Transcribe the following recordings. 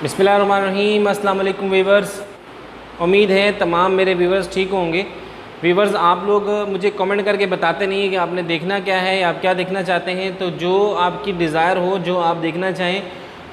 बिस्मिल्लाहिर्रहमानिर्रहीम। अस्सलाम वालेकुम व्यूवर्स। उम्मीद है तमाम मेरे व्यूवर्स ठीक होंगे। व्यूवर्स, आप लोग मुझे कमेंट करके बताते नहीं हैं कि आपने देखना क्या है, आप क्या देखना चाहते हैं। तो जो आपकी डिज़ायर हो, जो आप देखना चाहें,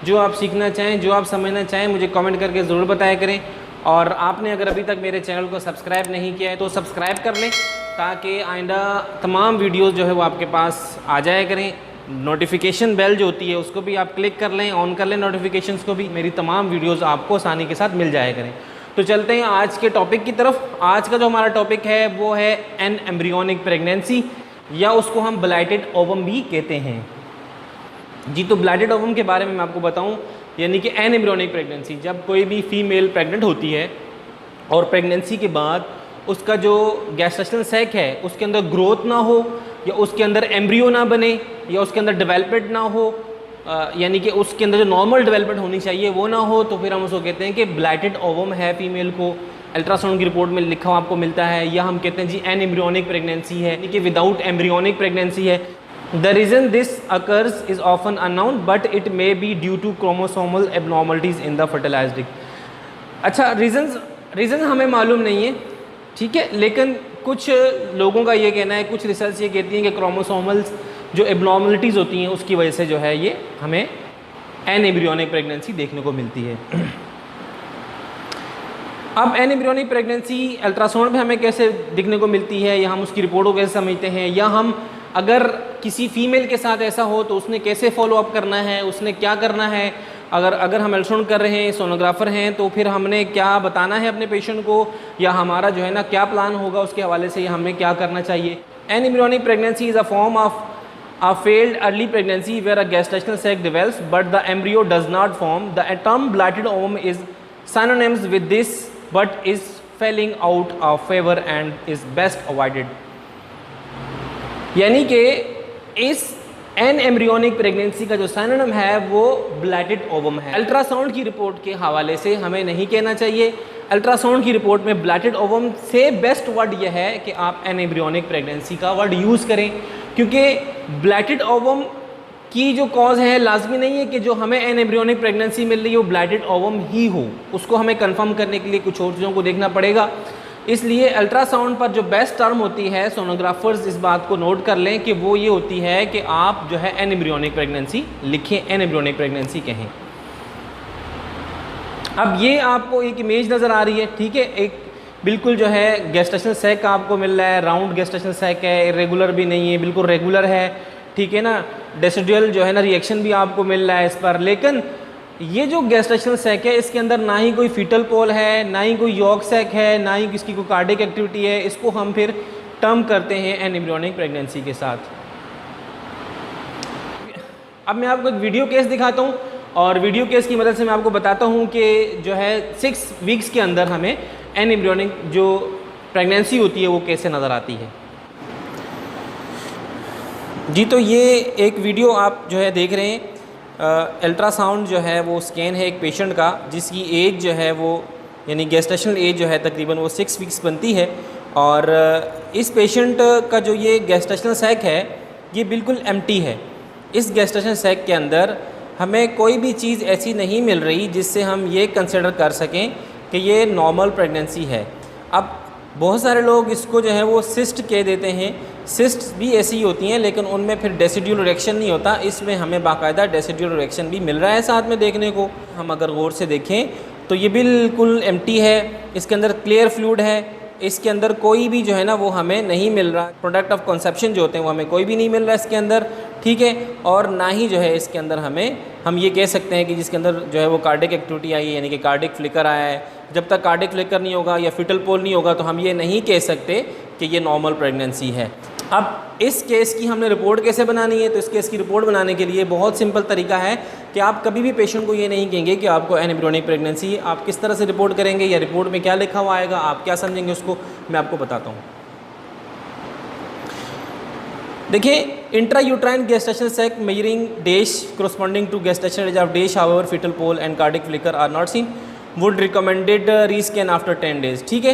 जो आप सीखना चाहें, जो आप समझना चाहें, मुझे कमेंट करके ज़रूर बताया करें। और आपने अगर अभी तक मेरे चैनल को सब्सक्राइब नहीं किया है तो सब्सक्राइब कर लें, ताकि आइंदा तमाम वीडियोज़ जो है वो आपके पास आ जाया करें। नोटिफिकेशन बेल जो होती है उसको भी आप क्लिक कर लें, ऑन कर लें नोटिफिकेशंस को भी। मेरी तमाम वीडियोस आपको आसानी के साथ मिल जाया करें। तो चलते हैं आज के टॉपिक की तरफ। आज का जो हमारा टॉपिक है वो है एन एम्ब्रियोनिक प्रेगनेंसी, या उसको हम ब्लाइटेड ओवम भी कहते हैं जी। तो ब्लाइटेड ओवम के बारे में मैं आपको बताऊं, यानी कि एन एम्ब्रियोनिक प्रेगनेंसी, जब कोई भी फीमेल प्रेग्नेंट होती है और प्रेगनेंसी के बाद उसका जो गैस्ट्रेशनल सैक है उसके अंदर ग्रोथ ना हो, या उसके अंदर एम्ब्रियो ना बने, या उसके अंदर डेवलपमेंट ना हो, यानी कि उसके अंदर जो नॉर्मल डेवलपमेंट होनी चाहिए वो ना हो, तो फिर हम उसको कहते हैं कि ब्लाइटेड ओवम है फीमेल को। अल्ट्रासाउंड की रिपोर्ट में लिखा हुआ आपको मिलता है, या हम कहते हैं जी एन एम्ब्रियोनिक प्रेगनेंसी है, यानी कि विदाउट एम्ब्रियोनिक प्रेगनेंसी है। The reason this occurs is often unknown but it may be due to chromosomal abnormalities in the fertilized egg. अच्छा, रीज़न हमें मालूम नहीं है, ठीक है, लेकिन कुछ लोगों का ये कहना है, कुछ रिसर्च ये कहती है कि क्रोमोसोमल्स जो एबनॉर्मलिटीज़ होती हैं उसकी वजह से जो है ये हमें एन एम्ब्रियोनिक प्रेगनेंसी देखने को मिलती है। अब एन एम्ब्रियोनिक प्रेगनेंसी अल्ट्रासाउंड में हमें कैसे दिखने को मिलती है, या हम उसकी रिपोर्ट को कैसे समझते हैं, या हम अगर किसी फीमेल के साथ ऐसा हो तो उसने कैसे फॉलो अप करना है, उसने क्या करना है। अगर हम अल्ट्रासाउंड कर रहे हैं, सोनोग्राफर हैं, तो फिर हमने क्या बताना है अपने पेशेंट को, या हमारा जो है ना क्या प्लान होगा उसके हवाले से, या हमें क्या करना चाहिए। An embryonic pregnancy is a form of a failed early pregnancy where a gestational sac develops but the embryo does not form. The term blighted ovum is synonymous with this but is falling out of favor and is best avoided. यानी कि इस N embryonic pregnancy का जो synonym है वो ब्लाइटेड ovum है। Ultrasound की report के हवाले से हमें नहीं कहना चाहिए। अल्ट्रासाउंड की रिपोर्ट में ब्लाइटेड ओवम से बेस्ट वर्ड यह है कि आप एन एम्ब्रियोनिक प्रेगनेंसी का वर्ड यूज़ करें, क्योंकि ब्लाइटेड ओवम की जो कॉज है लाजमी नहीं है कि जो हमें एन एम्ब्रियोनिक प्रेगनेंसी मिल रही है वो ब्लाइटेड ओवम ही हो। उसको हमें कंफर्म करने के लिए कुछ और चीज़ों को देखना पड़ेगा। इसलिए अल्ट्रासाउंड पर जो बेस्ट टर्म होती है, सोनोग्राफर्स इस बात को नोट कर लें कि वो ये होती है कि आप जो है एन एम्ब्रियोनिक प्रेगनेंसी लिखें, एन एम्ब्रियोनिक प्रेगनेंसी कहें। अब ये आपको एक इमेज नज़र आ रही है, ठीक है, एक बिल्कुल जो है गैस्ट्रेशनल सैक आपको मिल रहा है, राउंड गैस्ट्रेशनल सैक है, इरेगुलर भी नहीं है, बिल्कुल रेगुलर है, ठीक है ना। डेसिडुअल जो है ना रिएक्शन भी आपको मिल रहा है इस पर। लेकिन ये जो गैस्ट्रेशनल सैक है इसके अंदर ना ही कोई फीटल पोल है, ना ही कोई यॉक सैक है, ना ही किसकी कोई कार्डिक एक्टिविटी है। इसको हम फिर टर्म करते हैं एन एम्ब्रियोनिक प्रेगनेंसी के साथ। अब मैं आपको एक वीडियो केस दिखाता हूँ, और वीडियो केस की मदद से मैं आपको बताता हूँ कि जो है 6 वीक्स के अंदर हमें एन एम्ब्रियोनिक जो प्रेगनेंसी होती है वो कैसे नज़र आती है जी। तो ये एक वीडियो आप जो है देख रहे हैं, अल्ट्रासाउंड जो है वो स्कैन है एक पेशेंट का जिसकी एज जो है वो, यानी गैस्ट्रेशनल एज जो है तकरीबन वो 6 वीक्स बनती है। और इस पेशेंट का जो ये गैस्ट्रेशनल सैक है ये बिल्कुल एम्प्टी है। इस गैस्ट्रेशनल सैक के अंदर हमें कोई भी चीज़ ऐसी नहीं मिल रही जिससे हम ये कंसिडर कर सकें कि ये नॉर्मल प्रेगनेंसी है। अब बहुत सारे लोग इसको जो है वो सिस्ट कह देते हैं। सिस्ट भी ऐसी ही होती हैं, लेकिन उनमें फिर डेसिड्यूल इरेक्शन नहीं होता। इसमें हमें बाकायदा डेसिड्यूल इरेक्शन भी मिल रहा है साथ में देखने को। हम अगर गौर से देखें तो ये बिल्कुल एम्प्टी है, इसके अंदर क्लियर फ्लूइड है, इसके अंदर कोई भी जो है ना वो हमें नहीं मिल रहा। प्रोडक्ट ऑफ कंसेप्शन जो होते हैं वो हमें कोई भी नहीं मिल रहा इसके अंदर, ठीक है। और ना ही जो है इसके अंदर हम ये कह सकते हैं कि जिसके अंदर जो है वो कार्डिक एक्टिविटी आई है, यानी कि कार्डिक फ्लिकर आया है। जब तक कार्डिक फ्लिकर नहीं होगा या फिटल पोल नहीं होगा तो हम ये नहीं कह सकते कि ये नॉर्मल प्रेगनेंसी है। अब इस केस की हमने रिपोर्ट कैसे बनानी है, तो इस केस की रिपोर्ट बनाने के लिए बहुत सिंपल तरीका है कि आप कभी भी पेशेंट को ये नहीं कहेंगे कि आपको एन एम्ब्रियोनिक प्रेगनेंसी है। आप किस तरह से रिपोर्ट करेंगे या रिपोर्ट में क्या लिखा हुआ आएगा, आप क्या समझेंगे उसको मैं आपको बताता हूँ। देखिए, intra uterine gestational sac measuring dash corresponding to gestational age of dash, however fetal pole and cardiac flicker are not seen, would recommended rescan after 10 days। ठीक है,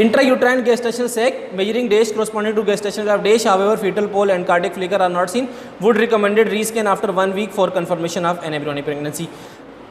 intrauterine gestational sac measuring days corresponding to gestation of days, however fetal pole and cardiac flicker are not seen, would recommended rescan after 1 week for confirmation of embryonic pregnancy۔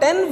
10